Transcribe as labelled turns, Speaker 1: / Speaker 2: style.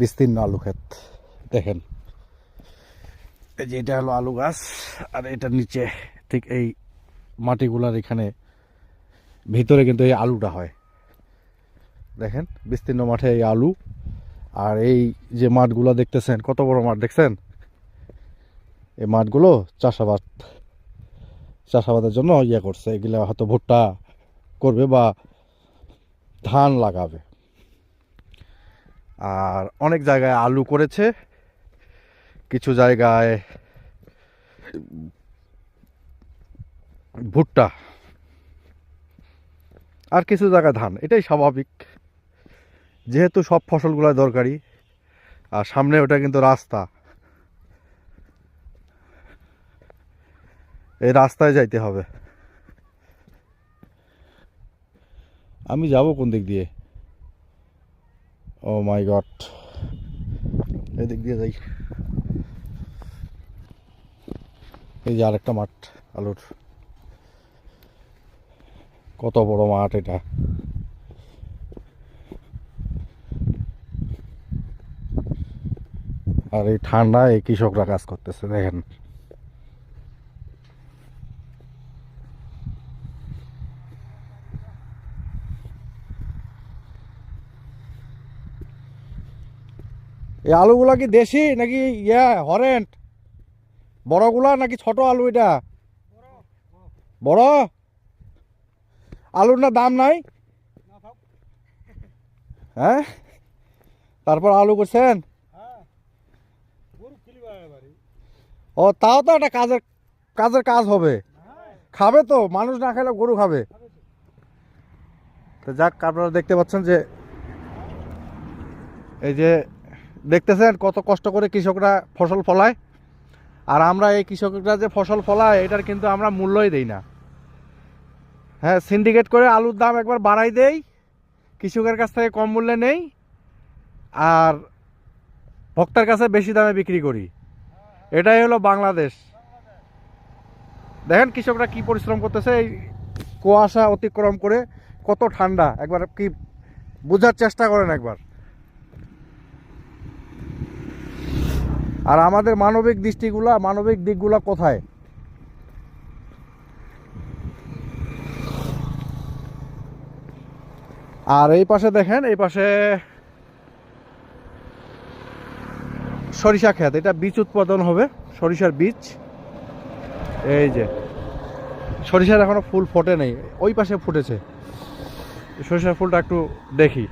Speaker 1: বিস্তীর্ণ আলু ক্ষেত দেখেন। এই যে এটা হলো আলু গাছ, আর এটার নিচে ঠিক এই মাটিগুলার এখানে ভিতরে কিন্তু এই আলুটা হয়। দেখেন বিস্তীর্ণ মাঠে এই আলু, আর এই যে মাঠগুলো দেখতেছেন কত বড় মাঠ দেখছেন, এই মাঠগুলো চাষাবাদের জন্য করছে। এগুলা হয়তো ভুট্টা করবে বা ধান লাগাবে। আর অনেক জায়গায় আলু করেছে, কিছু জায়গায় ভুট্টা, আর কিছু জায়গায় ধান। এটাই স্বাভাবিক, যেহেতু সব ফসলগুলো দরকারি। আর সামনে ওটা কিন্তু রাস্তা, এই রাস্তায় যাইতে হবে। আমি যাব কোন দিক দিয়ে? ও মাই গড, এদিক দিয়ে যাই। এই যে আরেকটা মাঠ আলুর, কত বড় মাঠ এটা। আর এই ঠান্ডায় কৃষকরা কাজ করতেছে দেখেন। এই আলুগুলা কি দেশি নাকি হরেন্ট? বড়গুলা নাকি ছোট আলু? এটা বড় আলুর না দাম নাই? হ্যাঁ, তারপর আলু করছেন? ও তাও তো একটা কাজের কাজ হবে। খাবে তো, মানুষ না খেলে গরু খাবে। তো যাক, আপনারা দেখতে পাচ্ছেন যে এই যে দেখতেছেন কত কষ্ট করে কৃষকরা ফসল ফলায়। আর আমরা এই কৃষকরা যে ফসল ফলায় এটার কিন্তু আমরা মূল্যই দেই না। হ্যাঁ, সিন্ডিকেট করে আলুর দাম একবার বাড়াই দেই, কৃষকের কাছ থেকে কম মূল্যে নেই, আর ভোক্তার কাছে বেশি দামে বিক্রি করি। এটাই হলো বাংলাদেশ। দেখেন কৃষকরা কি পরিশ্রম করতেছে, এই কুয়াশা অতিক্রম করে, কত ঠান্ডা, একবার কি বোঝার চেষ্টা করেন একবার। আর আমাদের মানবিক দিকগুলা কোথায়? আর এই পাশে দেখেন, এই পাশে সরিষা ক্ষেত, এটা বীজ উৎপাদন হবে, সরিষার বীজ। এই যে সরিষার এখনো ফুল ফোটে নেই, ওই পাশে ফুটেছে। সরিষার ফুলটা একটু দেখি।